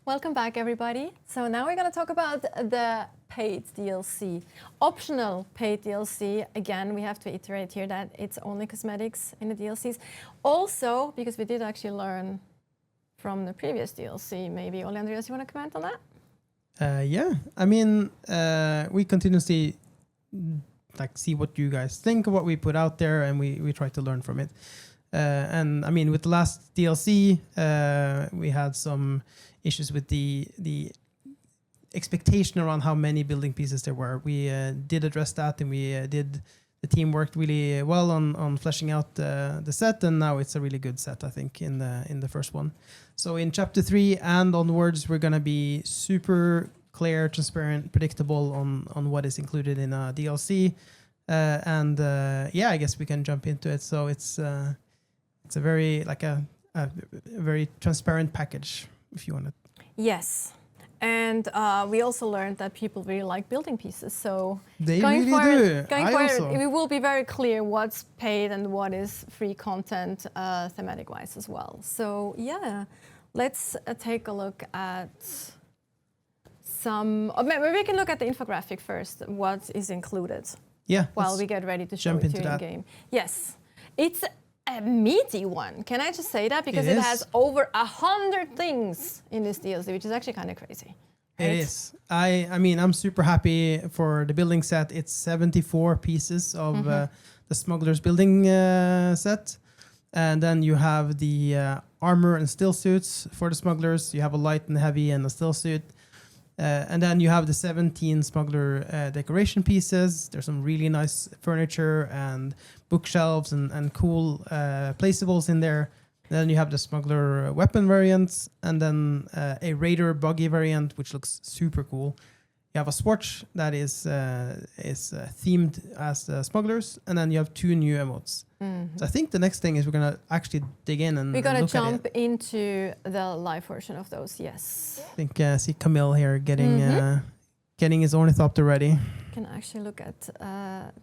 Welcome back, everybody. So now we're going to talk about the paid DLC. Optional paid DLC. Again, we have to iterate here that it's only cosmetics in the DLCs. Also, because we did actually learn from the previous DLC, maybe Ole Andreas, you want to comment on that? Yeah, I mean, we continuously see what you guys think of what we put out there, and we try to learn from it. And I mean, with the last DLC, we had some issues with the expectation around how many building pieces there were. We did address that, and the team worked really well on fleshing out the set, and now it's a really good set, I think, in the first one. So in Chapter 3 and onwards, we're going to be super clear, transparent, predictable on what is included in a DLC. I guess we can jump into it. So it's a very a very transparent package, if you want it. Yes. And we also learned that people really like building pieces. So they going really forward, do. Also. We will be very clear what's paid and what is free content thematic-wise as well. So yeah, let's take a look at some... maybe we can look at the infographic first, what is included. Yeah. While we get ready to show it to you in game. Yes. It's a meaty one. Can I just say that? Because it has over 100 things in this DLC, which is actually kind of crazy. Right? It is. I mean, I'm super happy for the building set. It's 74 pieces of the Smuggler's building set. And then you have the armor and still suits for the Smugglers. You have a light and heavy and a still suit. And then you have the 17 Smuggler decoration pieces. There's some really nice furniture and bookshelves and cool placeables in there. Then you have the Smuggler weapon variants, and then a Raider buggy variant, which looks super cool. You have a Swatch that is themed as the Smugglers, and then you have 2 new emotes. So I think the next thing is we're going to actually dig in and we're going to jump at it. into the live version of those, yes. I think see Camille here getting his ornithopter ready. You can actually look at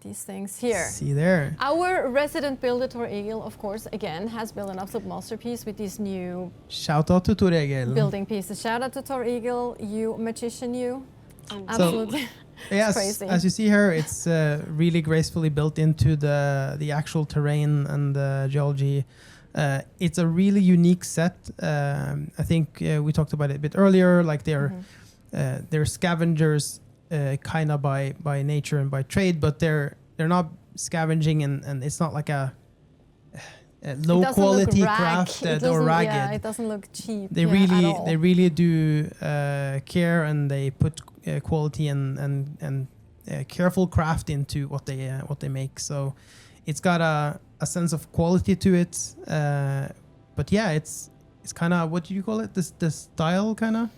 these things here. See there. Our resident builder, Tor Egil, of course, again, has built an absolute masterpiece with these new... Shout out to Tor Egil. ...building pieces. Shout out to Tor Egil, you magician, you. Absolutely. So, yes, as you see here, it's really gracefully built into the actual terrain and the geology. It's a really unique set. I think we talked about it a bit earlier. Like they're scavengers, kind of by nature and by trade, but they're not scavenging, and it's not like a low quality crafted or ragged. Yeah, it doesn't look cheap. They really do care, and they put quality and careful craft into what they make. So it's got a sense of quality to it. But yeah, it's kind of, what do you call it? The style kind of.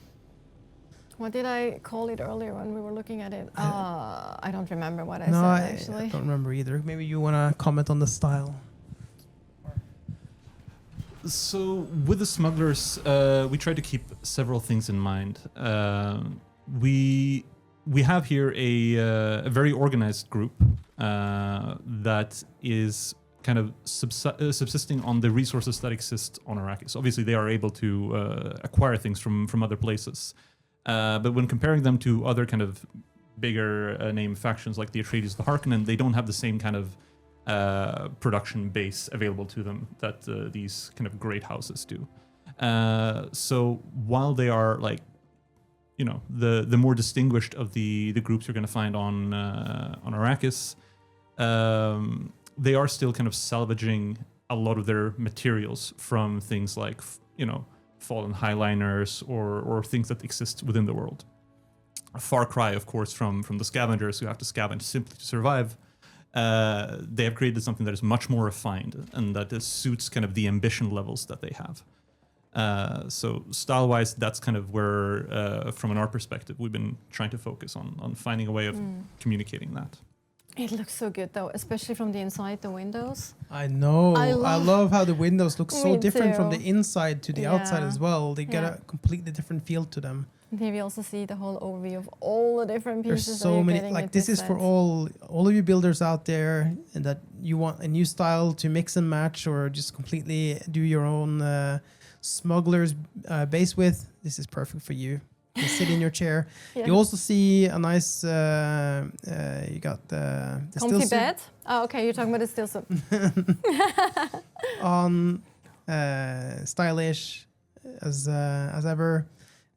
What did I call it earlier when we were looking at it? I don't remember what I said actually. I don't remember either. Maybe you want to comment on the style. So with the Smugglers, we try to keep several things in mind. We have here a very organized group that is kind of subsisting on the resources that exist on Arrakis. Obviously, they are able to acquire things from other places. But when comparing them to other kind of bigger name factions like the Atreides, the Harkonnen, they don't have the same kind of production base available to them that these kind of great houses do. So while they are like, you know, the more distinguished of the groups you're going to find on Arrakis, they are still kind of salvaging a lot of their materials from things like, you know, fallen highliners or things that exist within the world. A far cry, of course, from the scavengers who have to scavenge simply to survive. They have created something that is much more refined and that suits kind of the ambition levels that they have. So style-wise, that's kind of where, from an art perspective, we've been trying to focus on finding a way of communicating that. It looks so good, though, especially from the inside, the windows. I know. I love how the windows look so different from the inside to the outside as well. They get a completely different feel to them. Here we also see the whole overview of all the different There's pieces. that so you're many, getting like with this is for set. all of you builders out there, and that you want a new style to mix and match, or just completely do your own smugglers base with. This is perfect for you. You sit in your chair. Yeah. You also see a nice. You got the Comfy still bed. Oh, okay, you're talking about the still suit. on stylish as ever,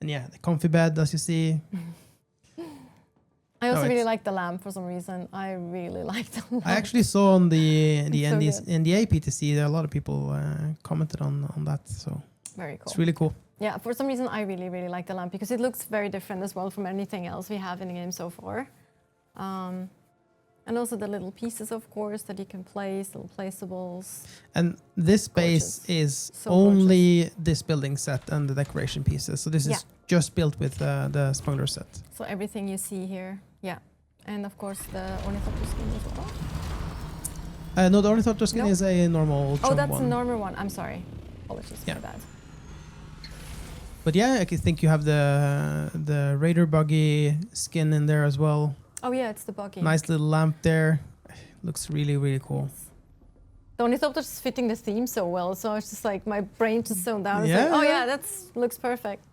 and yeah, the comfy bed as you see. I also No, really it's- like the lamp for some reason. I really like the lamp. I actually saw on the It's so good. NDA PTC there a lot of people commented on that, so Very cool. it's really cool. Yeah, for some reason I really, really like the lamp because it looks very different as well from anything else we have in the game so far. And also the little pieces, of course, that you can place, little placeables. And this base Gorgeous. is So only this building set and the decoration pieces. So this Yeah. is just built with the smuggler set. So everything you see here, yeah. And of course the ornithopter skin as well. No, the ornithopter skin Nope. is a normal Oh, chum that's one. a normal one. I'm sorry. Apologies Yeah. for that. But yeah, I think you have the raider buggy skin in there as well. Oh yeah, it's the buggy. Nice little lamp there. Looks really, really cool. The ornithopter is fitting the theme so well, so it's just like my brain just zoned down. It's Yeah, like, oh yeah. yeah, that looks perfect.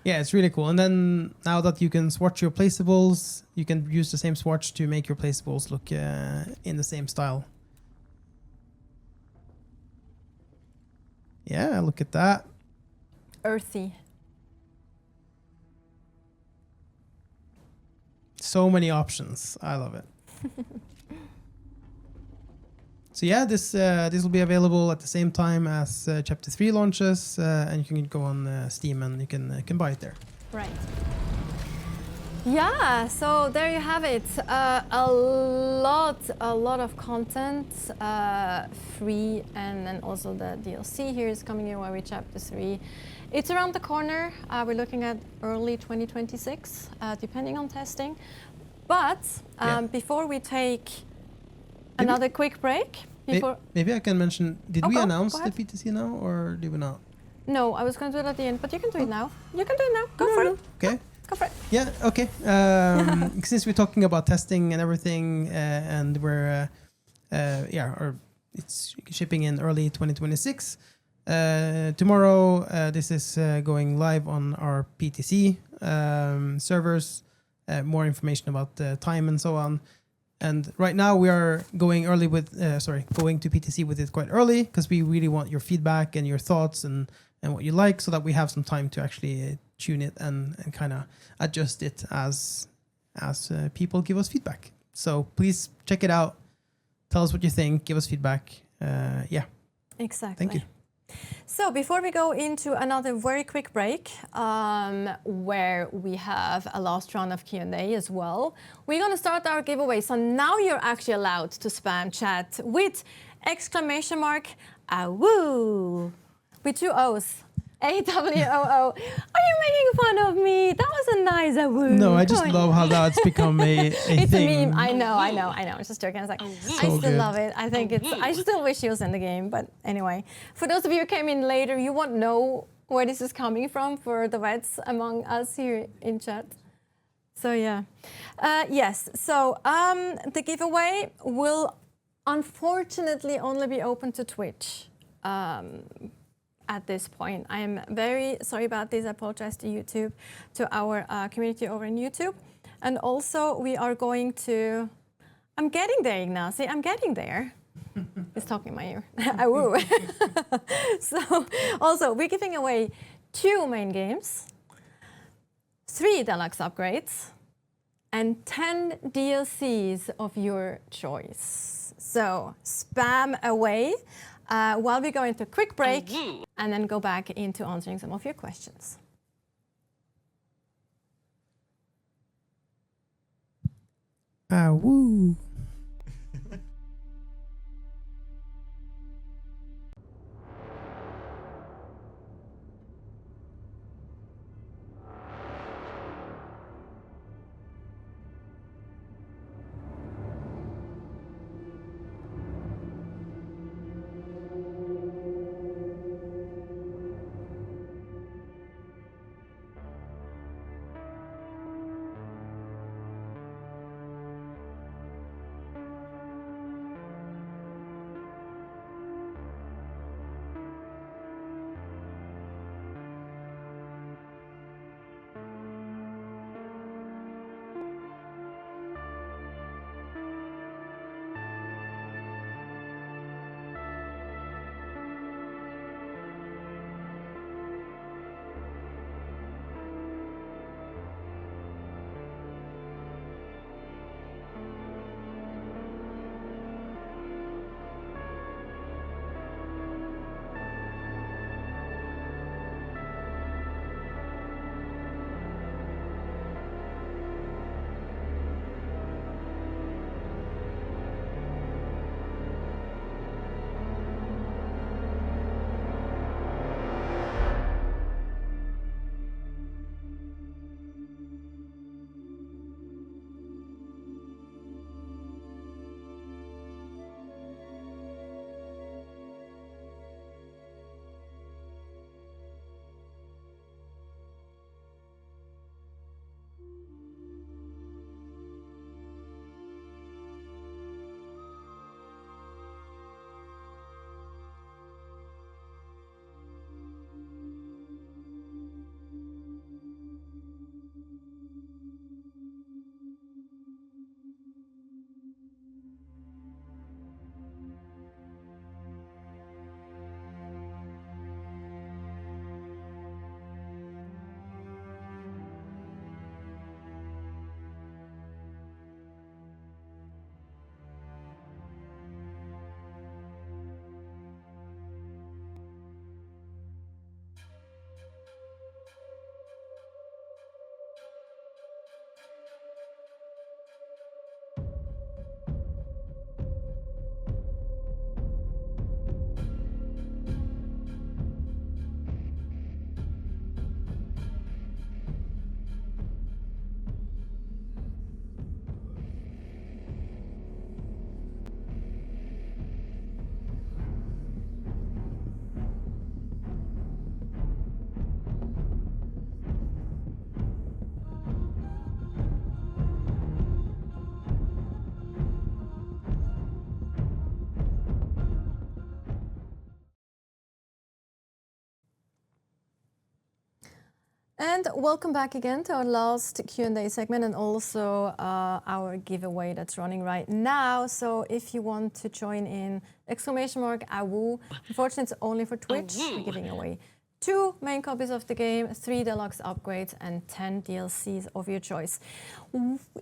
Yeah, it's really cool. And then now that you can swatch your placeables, you can use the same swatch to make your placeables look in the same style. Yeah, look at that. Earthy. So many options. I love it. So yeah, this will be available at the same time as Chapter 3 launches, and you can go on Steam and you can buy it there. Right. Yeah, so there you have it. A lot of content, free, and then also the DLC here is coming your way with Chapter 3. It's around the corner. We're looking at early 2026, depending on testing. But before we take another quick break, before Maybe I can mention, did Oh, we go announce the ahead. PTC now, or did we not? no, I was going to do it at the end, but you can do it now. You can do it now. Go for it. Okay. Go for it. Yeah, okay. Since we're talking about testing and everything, and we're, it's shipping in early 2026. Tomorrow, this is going live on our PTC servers. More information about the time and so on. And right now we are going going to PTC with it quite early because we really want your feedback and your thoughts and what you like, so that we have some time to actually tune it and kind of adjust it as people give us feedback. So please check it out. Tell us what you think. Give us feedback. Yeah. Exactly. Thank you. So before we go into another very quick break, where we have a last round of Q&A as well, we're going to start our giveaway. So now you're actually allowed to spam chat with exclamation mark AWOO with 2 O's. AWOO. Are you making fun of me? That was a nice AWOO. No, I just Come on. love how that's become a It's thing. a meme. I know. I'm just joking. I was like, I still good. love it. I think it's. I still wish he was in the game. But anyway, for those of you who came in later, you won't know where this is coming from for the vets among us here in chat. So yeah, yes. So the giveaway will unfortunately only be open to Twitch. At this point, I am very sorry about this. I apologize to YouTube, to our community over in YouTube. And also we are going to, I'm getting there, Ignacy, I'm getting there. It's talking in my ear. Awoo. So also we're giving away 2 main games, 3 deluxe upgrades, and 10 DLCs of your choice. So spam away. While we go into a quick break and then go back into answering some of your questions. Woo. And welcome back again to our last Q&A segment and also our giveaway that's running right now. So if you want to join in, !AWOO. Unfortunately, it's only for Twitch. We're giving away 2 main copies of the game, 3 deluxe upgrades, and 10 DLCs of your choice.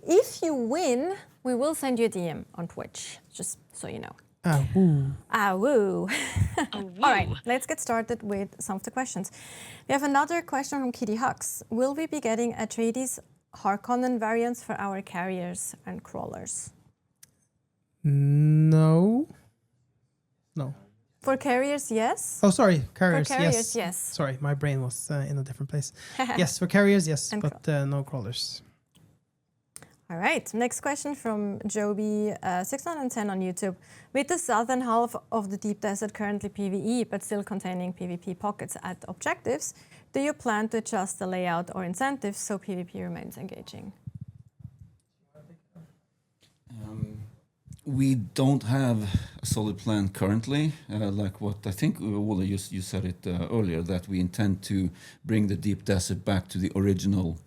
If you win, we will send you a DM on Twitch, just so you know. !AWOO. All right, let's get started with some of the questions. We have another question from Kitty Hux. Will we be getting Atreides Harkonnen variants for our carriers and crawlers? No. For carriers, yes. Oh, sorry. Carriers, For carriers, yes. Sorry, my brain was in a different place. Yes, for carriers, yes, And but no crawlers. All right, next question from Joby610 on YouTube. With the southern half of the deep desert currently PvE, but still containing PvP pockets at objectives, do you plan to adjust the layout or incentives so PvP remains engaging? We don't have a solid plan currently, like what I think, Ola, you said it earlier, that we intend to bring the deep desert back to the original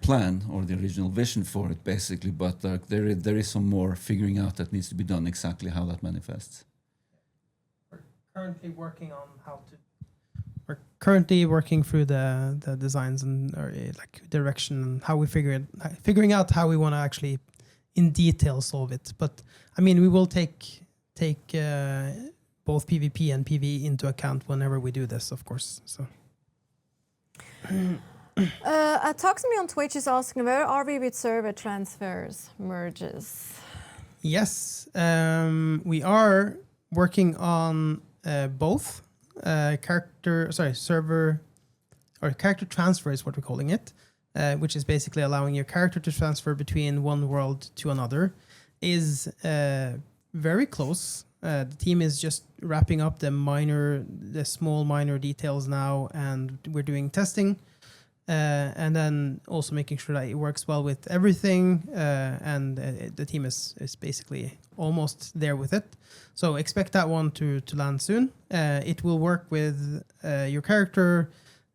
plan or the original vision for it, basically. But there is some more figuring out that needs to be done, exactly how that manifests. We're currently working on We're currently working through the designs and like direction and how we figuring out how we want to actually in detail solve it. But I mean, we will take both PvP and PvE into account whenever we do this, of course. So. Toxemy on Twitch is asking, where are we with server transfers, merges? Yes, we are working on both server or character transfer is what we're calling it, which is basically allowing your character to transfer between one world to another, is very close. The team is just wrapping up the small minor details now, and we're doing testing. And then also making sure that it works well with everything, and the team is basically almost there with it. So expect that one to land soon. It will work with your character,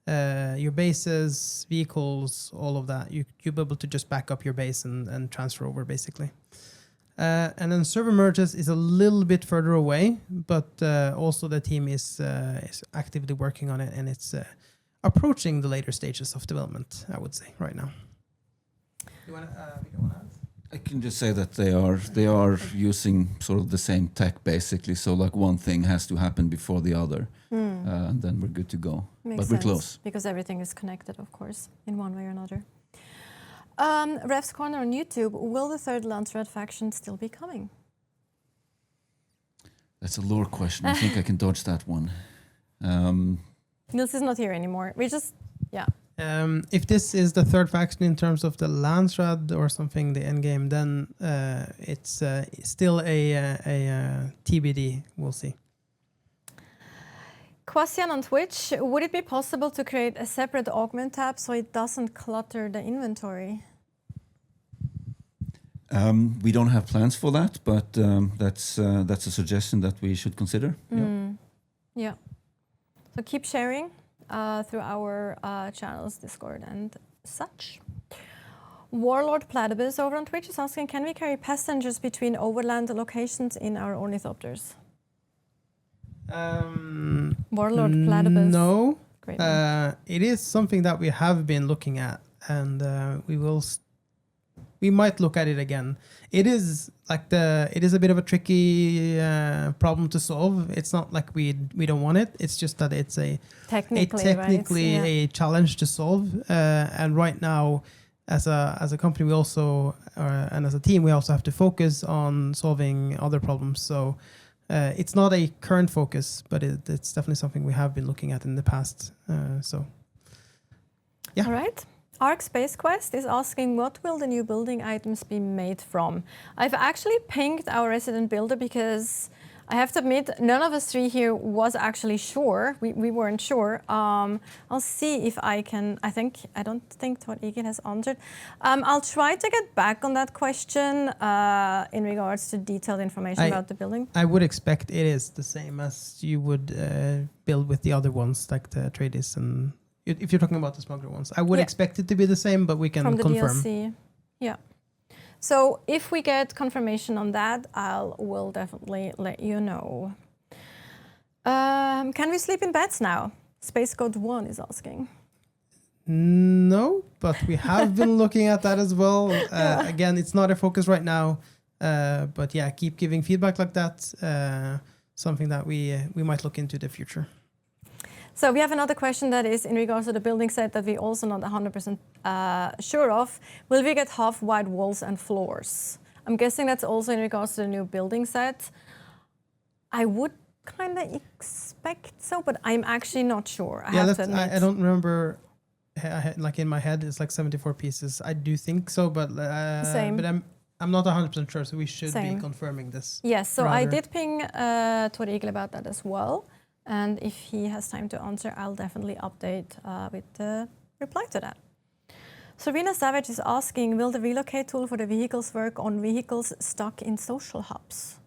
your bases, vehicles, all of that. You'll be able to just back up your base and transfer over, basically. And then server merges is a little bit further away, but also the team is actively working on it, and it's approaching the later stages of development, I would say, right now. You want to add? I can just say that they are using sort of the same tech, basically. So like one thing has to happen before the other, and then we're good to go. Makes but sense, we're close. because everything is connected, of course, in one way or another. Ref's Corner on YouTube, will the third Landsred faction still be coming? That's a lore question. I think I can dodge that one. Nils is not here anymore. We just, yeah. If this is the third faction in terms of the Landsred or something, the end game, then it's still a TBD. We'll see. Quasian on Twitch, would it be possible to create a separate augment tab so it doesn't clutter the inventory? We don't have plans for that, but that's a suggestion that we should consider. Yeah. So keep sharing through our channels, Discord and such. Warlord Platypus over on Twitch is asking, can we carry passengers between overland locations in our ornithopters? Warlord Platypus. No. Great. It is something that we have been looking at, and we might look at it again. It is a bit of a tricky problem to solve. It's not like we don't want it. It's just that it's technically a challenge to solve. And right now, as a company, we also and as a team, we also have to focus on solving other problems. So it's not a current focus, but it's definitely something we have been looking at in the past. So yeah. All right. Arc Space Quest is asking, what will the new building items be made from? I've actually pinged our resident builder because I have to admit, none of us three here was actually sure. We weren't sure. I'll see if I can. I don't think Tor Egil has answered. I'll try to get back on that question in regards to detailed information about the building. I would expect it is the same as you would build with the other ones, like the Atreides, and If you're talking about the smuggler ones, I would Yeah. expect it to be the same, but we can from the confirm. DLC. Yeah. So if we get confirmation on that, we'll definitely let you know. Can we sleep in beds now? Space Code 1 is asking. No, but we have been looking at that as well. Again, it's not a focus right now, but yeah, keep giving feedback like that. Something that we might look into the future. So we have another question that is in regards to the building set that we also not 100% sure of. Will we get half white walls and floors? I'm guessing that's also in regards to the new building set. I would kind of expect so, but I'm actually not sure. I have to admit. I don't remember. Like in my head, it's like 74 pieces. I do think so, but Same. But I'm not 100% sure, so we should Same. be confirming this. Yes, so I rather. did ping Tor Eagle about that as well. And if he has time to answer, I'll definitely update with the reply to that. Serena Savage is asking, will the relocate tool for the vehicles work on vehicles stuck in social hubs?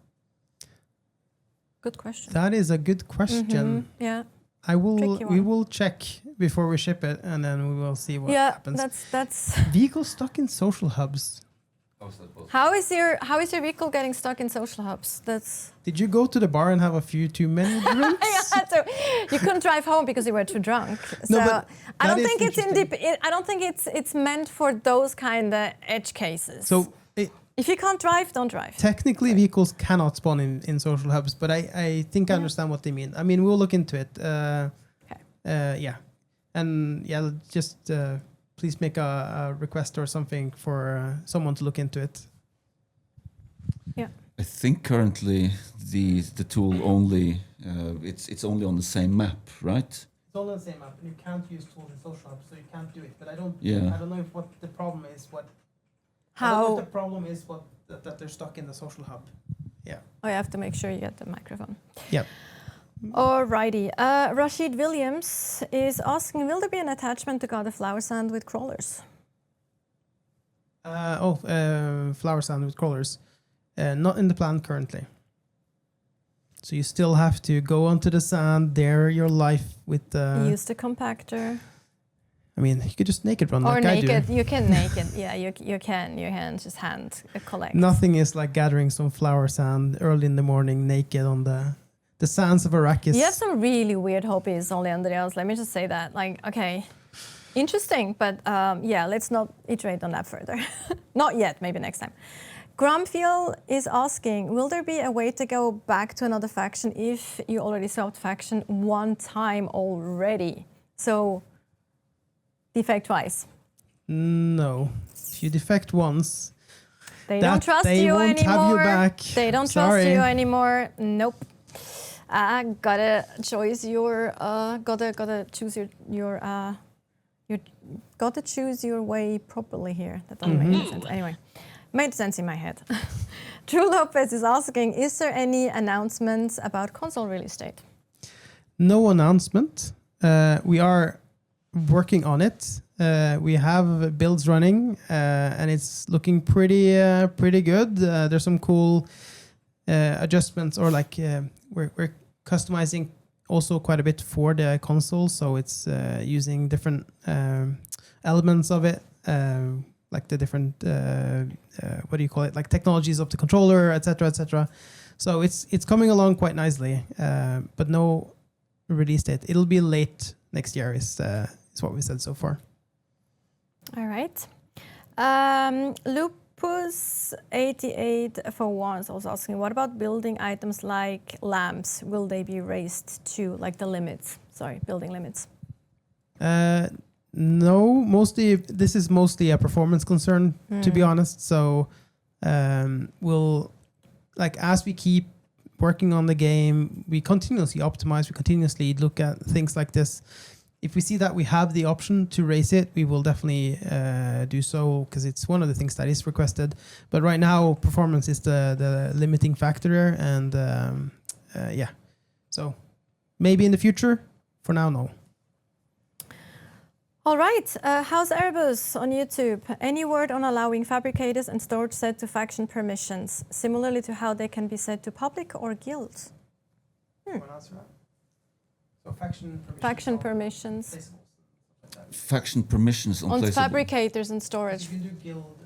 Good question. That is a good question. Yeah. We one. will check before we ship it, and then we will see what Yeah, happens. that's Vehicles stuck in social hubs. how is your vehicle getting stuck in social hubs? That's Did you go to the bar and have a few too many drinks? so you couldn't drive home because you were too drunk. So No, but I don't that is think it's interesting. I don't think it's meant for those kind of edge cases. So if you can't drive, don't drive. technically, vehicles cannot spawn in social hubs, but I think I understand what they mean. I mean, we'll look into it. Yeah, and yeah, just please make a request or something for someone to look into it. Yeah. I think currently the tool only it's only on the same map, right? It's all on the same map, and you can't use tools in social hubs, so you can't do it. But I don't know if what the problem is. I don't know if the problem is that they're stuck in the social hub. Yeah. Oh, you have to make sure you get the microphone. Yep. Alrighty. Rashid Williams is asking, will there be an attachment to God of Flower Sand with crawlers? Flower sand with crawlers. Not in the plan currently. So you still have to go onto the sand, dare your life with the... Use the compactor. I mean, you could just naked run Or like I naked. do. You can naked. Yeah, you can just hand collect. Nothing is like gathering some flower sand early in the morning naked on the sands of Arrakis. You have some really weird hobbies, Ole Andreas. Let me just say that. Like, okay, interesting, but yeah, let's not iterate on that further. Not yet, maybe next time. Grumfield is asking, will there be a way to go back to another faction if you already swapped faction one time already? So, defect twice. No. If you defect once, They don't trust they you won't anymore. have you back. They don't Sorry. trust you anymore. Nope. Gotta choose your gotta choose your gotta choose your way properly here. That doesn't make any sense. Anyway, made sense in my head. Drew Lopez is asking, is there any announcements about console release date? No announcement. We are working on it. We have builds running, and it's looking pretty good. There's some cool adjustments, or like we're customizing also quite a bit for the console, so it's using different elements of it, like the different what do you call it, like technologies of the controller, etc., etc. So it's coming along quite nicely, but no release date. It'll be late next year is what we said so far. All right. Lupus8841 is also asking, what about building items like lamps? Will they be raised to like the limits? Sorry, building limits. No, this is mostly a performance concern, to be honest. So we'll, like, as we keep working on the game, we continuously optimize, we continuously look at things like this. If we see that we have the option to raise it, we will definitely do so, because it's one of the things that is requested. But right now, performance is the limiting factor, and yeah. So maybe in the future. For now, no. All right. How's Erebus on YouTube? Any word on allowing fabricators and storage set to faction permissions, similarly to how they can be set to public or guilds? So faction permissions. Faction permissions. faction permissions on On placeable. fabricators and storage. can do guild.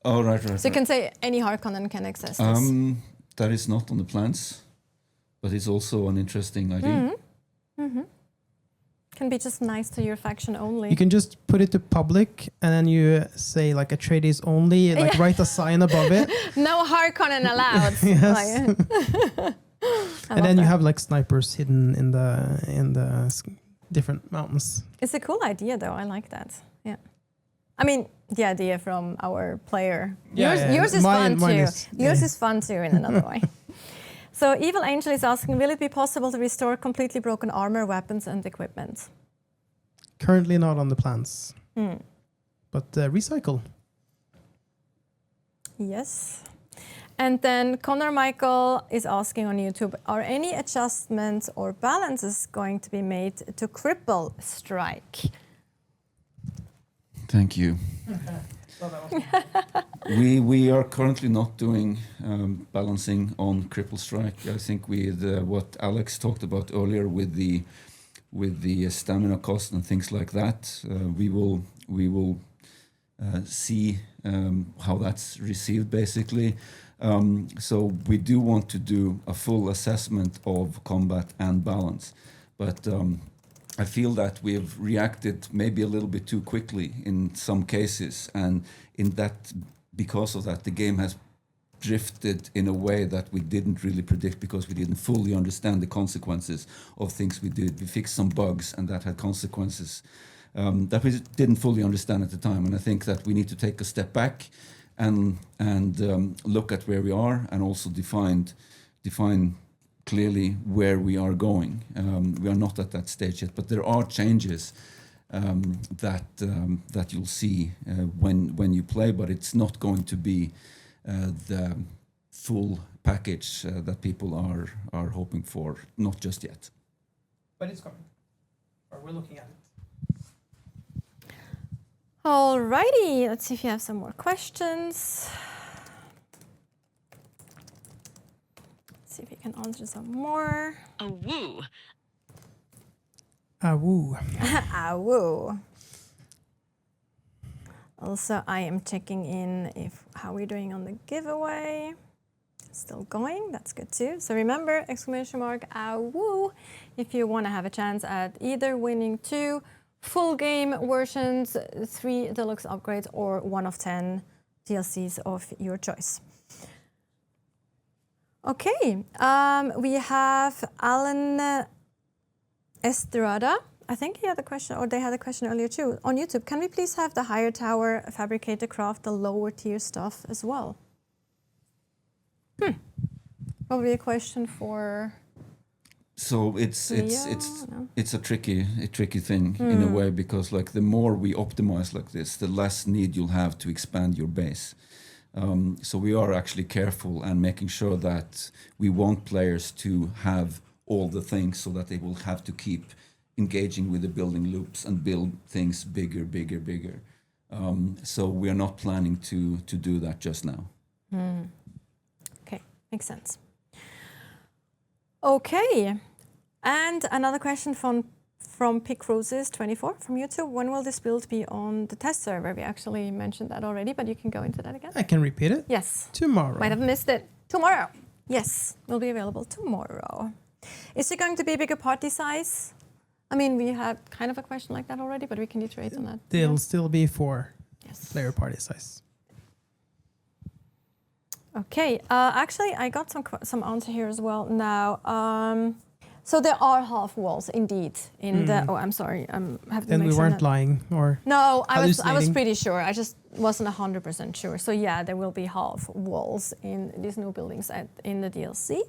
Oh, right. So you can say any Harkonnen can access this. That is not on the plans, but it's also an interesting idea. Can be just nice to your faction only. You can just put it to public, and then you say like Atreides only, like write a sign above it, No Harkonnen allowed. Yes. and then you that. have like snipers hidden in the different mountains. It's a cool idea, though. I like that. Yeah. I mean, the idea from our player. Yours is fun too. Yours is fun too in another way. So Evil Angel is asking, will it be possible to restore completely broken armor, weapons, and equipment? Currently not on the plans, but recycle. Yes. And then Connor Michael is asking on YouTube, are any adjustments or balances going to be made to cripple strike? Thank you. we are currently not doing balancing on cripple strike. I think with what Alex talked about earlier with the stamina cost and things like that, we will see how that's received basically. So we do want to do a full assessment of combat and balance, but I feel that we've reacted maybe a little bit too quickly in some cases, and because of that, the game has drifted in a way that we didn't really predict because we didn't fully understand the consequences of things we did. We fixed some bugs, and that had consequences that we didn't fully understand at the time. And I think that we need to take a step back and look at where we are, and also define clearly where we are going. We are not at that stage yet, but there are changes that you'll see when you play, but it's not going to be the full package that people are hoping for, not just yet. But it's coming. Or we're looking at it. Alrighty, let's see if you have some more questions. Let's see if you can answer some more. A woo. Woo. Woo. Also, I am checking in how we're doing on the giveaway. Still going, that's good too. So remember, exclamation mark, woo, if you want to have a chance at either winning 2 full game versions, 3 deluxe upgrades, or 1 of 10 DLCs of your choice. Okay, we have Alan Estrada. I think he had a question, or they had a question earlier too, on YouTube. Can we please have the higher tower fabricator craft the lower tier stuff as well? Probably a question for. So it's a tricky thing in a way, because like the more we optimize like this, the less need you'll have to expand your base. So we are actually careful and making sure that we want players to have all the things, so that they will have to keep engaging with the building loops and build things bigger. So we are not planning to do that just now. Okay, makes sense. Okay, and another question from Pick Roses 24 from YouTube. When will this build be on the test server? We actually mentioned that already, but you can go into that again. I can repeat it. Yes. Tomorrow. Might have missed it. Tomorrow. Yes, will be available tomorrow. Is it going to be a bigger party size? I mean, we had kind of a question like that already, but we can iterate on that. There'll still be 4 Yes. player party size. Okay, actually, I got some answer here as well now. So there are half walls indeed in the. Oh, I'm sorry. Have to Then make we sure weren't that- lying, or No, I was hallucinating. pretty sure. I just wasn't 100% sure. So yeah, there will be half walls in these new buildings in the DLC.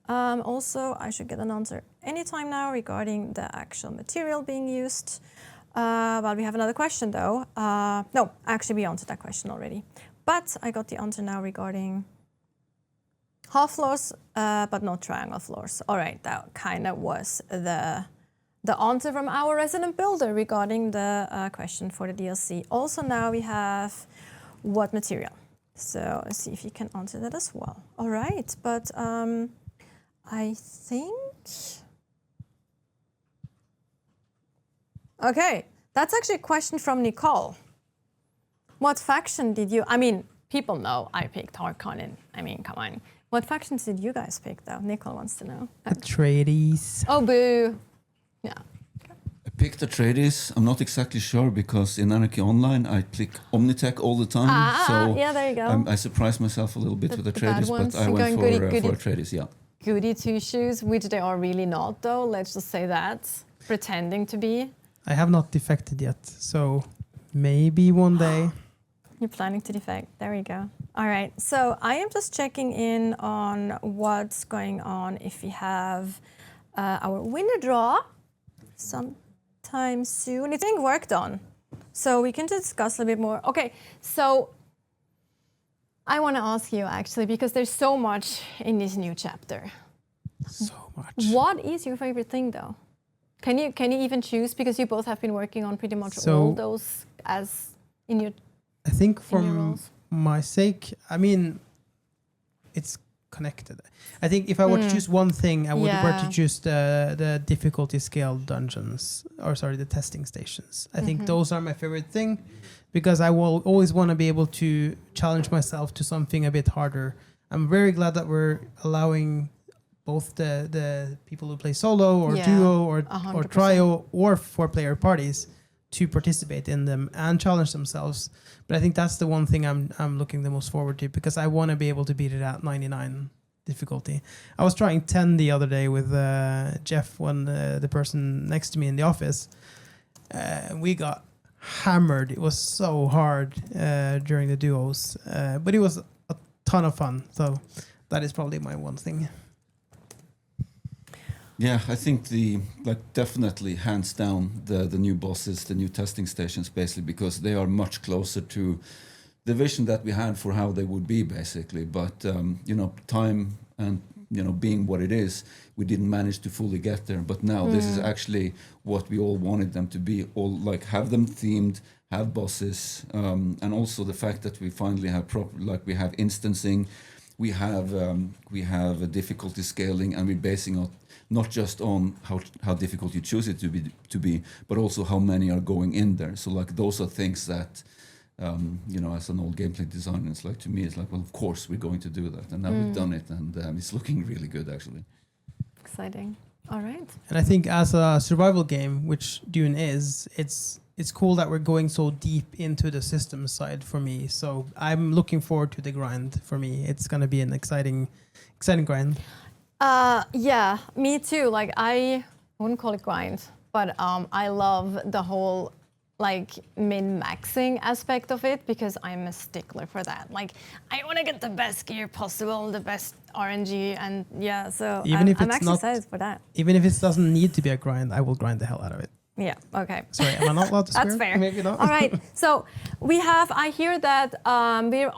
Also, I should get an answer anytime now regarding the actual material being used. But we have another question though. No, actually we answered that question already. But I got the answer now regarding half floors, but not triangle floors. All right, that kind of was the answer from our resident builder regarding the question for the DLC. Also now we have what material. So let's see if you can answer that as well. All right, but I think. Okay, That's actually a question from Nicole. What faction did you? I mean, people know I picked Harkonnen. I mean, come on. What factions did you guys pick, though? Nicole wants to know. Atreides. Oh, boo. Yeah. I picked Atreides. I'm not exactly sure because in Anarchy Online I click Omnitech all the time. So yeah, there you go. I surprised myself a little bit with The bad Atreides, ones. but I You're went going for goody. Atreides. Yeah. Goody two-shoes, which they are really not, though. Let's just say that. Pretending to be. I have not defected yet, so maybe one day. You're planning to defect. There we go. All right. So I am just checking in on what's going on if we have our winner draw sometime soon. It's being worked on. So we can discuss a little bit more. Okay. So I want to ask you actually, because there's so much in this new chapter. So much. What is your favorite thing though? Can you even choose? Because you both have been working on pretty much So- all those as in your I think in your for roles. my sake, I mean, it's connected. I think if I were to choose one thing, I would were to Yeah. choose the difficulty scale dungeons, or sorry, the testing stations. I think those are my favorite thing, because I will always want to be able to challenge myself to something a bit harder. I'm very glad that we're allowing both the people who play solo or Yeah, duo or 100%. trio or 4-player parties to participate in them and challenge themselves. But I think that's the one thing I'm looking the most forward to, because I want to be able to beat it at 99 difficulty. I was trying 10 the other day with Jeff, when the person next to me in the office. We got hammered. It was so hard during the duos, but it was a ton of fun. So that is probably my one thing. Yeah, I think definitely hands down the new bosses, the new testing stations, basically, because they are much closer to the vision that we had for how they would be, basically. But time and being what it is, we didn't manage to fully get there. But now this is actually what we all wanted them to be. All have them themed, have bosses, and also the fact that we finally have we have instancing, we have a difficulty scaling, and we're basing on not just on how difficult you choose it to be, but also how many are going in there. So those are things that, as an old gameplay designer, it's to me, it's well, of course we're going to do that. And now we've done it, and it's looking really good, actually. Exciting. All right. And I think as a survival game, which Dune is, it's cool that we're going so deep into the system side for me. So I'm looking forward to the grind. For me, it's going to be an exciting grind. Yeah, me too. I wouldn't call it grind, but I love the whole min-maxing aspect of it, because I'm a stickler for that. I want to get the best gear possible, the best RNG, and yeah, so Even if I'm it's actually not- excited for that. Even if it doesn't need to be a grind, I will grind the hell out of it. Yeah, okay. Sorry, am I not allowed to swear? That's fair. Maybe not. All right, so I hear that we're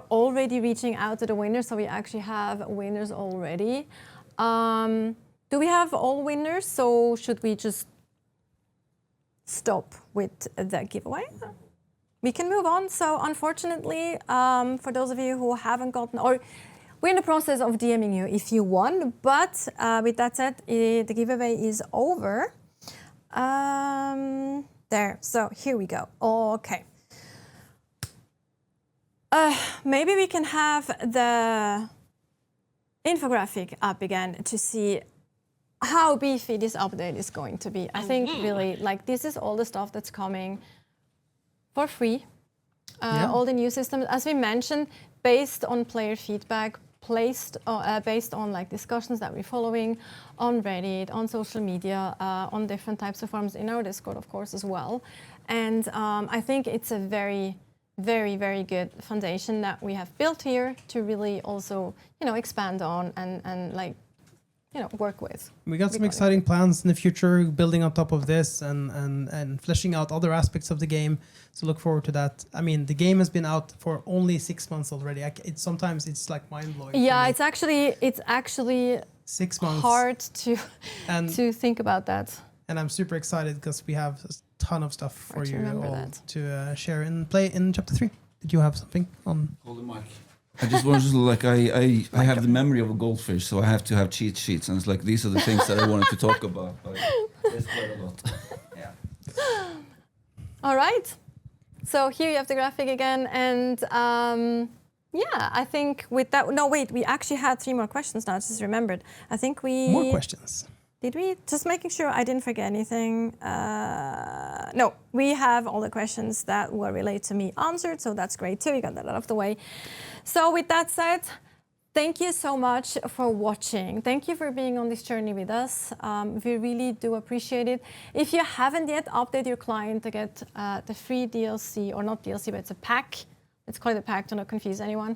already reaching out to the winners, so we actually have winners already. Do we have all winners? So should we just stop with the giveaway? We can move on. So unfortunately, for those of you who haven't gotten, or we're in the process of DMing you if you won, but with that said, the giveaway is over. There, so here we go. Okay. Maybe we can have the infographic up again to see how beefy this update is going to be. I think really, this is all the stuff that's coming for free. All the new systems, as we mentioned, based on player feedback, based on discussions that we're following on Reddit, on social media, on different types of forums, in our Discord, of course, as well. And I think it's a very, very, very good foundation that we have built here to really also, expand on and work with. We got some exciting plans in the future, building on top of this and fleshing out other aspects of the game. So look forward to that. I mean, the game has been out for only 6 months already. Sometimes it's mind blowing. Yeah, it's actually 6 months. hard to think about that. And I'm super excited because we have a ton of stuff for you all that. to share and play in Chapter 3. Did you have something on? Hold the mic. I just wanted to I have the memory of a goldfish, so I have to have cheat sheets, and it's these are the things that I wanted to talk about. But there's quite a lot. Yeah. All right. So here you have the graphic again. And yeah, I think with that, no, wait, we actually had 3 more questions now. I just remembered. I think we... More questions. Did we? Just making sure I didn't forget anything. No, we have all the questions that were related to me answered, so that's great too. You got that out of the way. So with that said, thank you so much for watching. Thank you for being on this journey with us. We really do appreciate it. If you haven't yet, update your client to get the free DLC, or not DLC, but it's a pack. Let's call it a pack to not confuse anyone,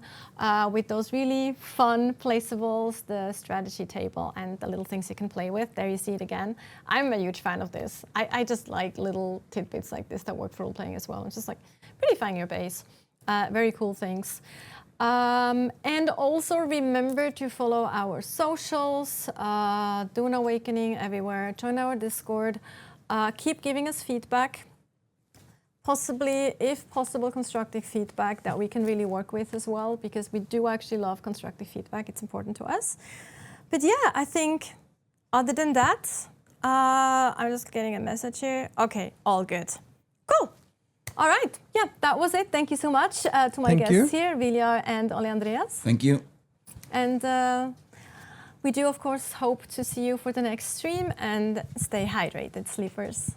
with those really fun placeables, the strategy table, and the little things you can play with. There you see it again. I'm a huge fan of this. I just like little tidbits like this that work for role-playing as well. It's just like prettifying your base. Very cool things. And also remember to follow our socials, Dune Awakening everywhere, join our Discord, keep giving us feedback. Possibly, if possible, constructive feedback that we can really work with as well, because we do actually love constructive feedback. It's important to us. But yeah, I think other than that, I'm just getting a message here. Okay, all good. Cool. All right. Yeah, that was it. Thank you so much to my guests here, Viljar and Ole Andreas. Thank you. And we do, of course, hope to see you for the next stream, and stay hydrated, sleepers.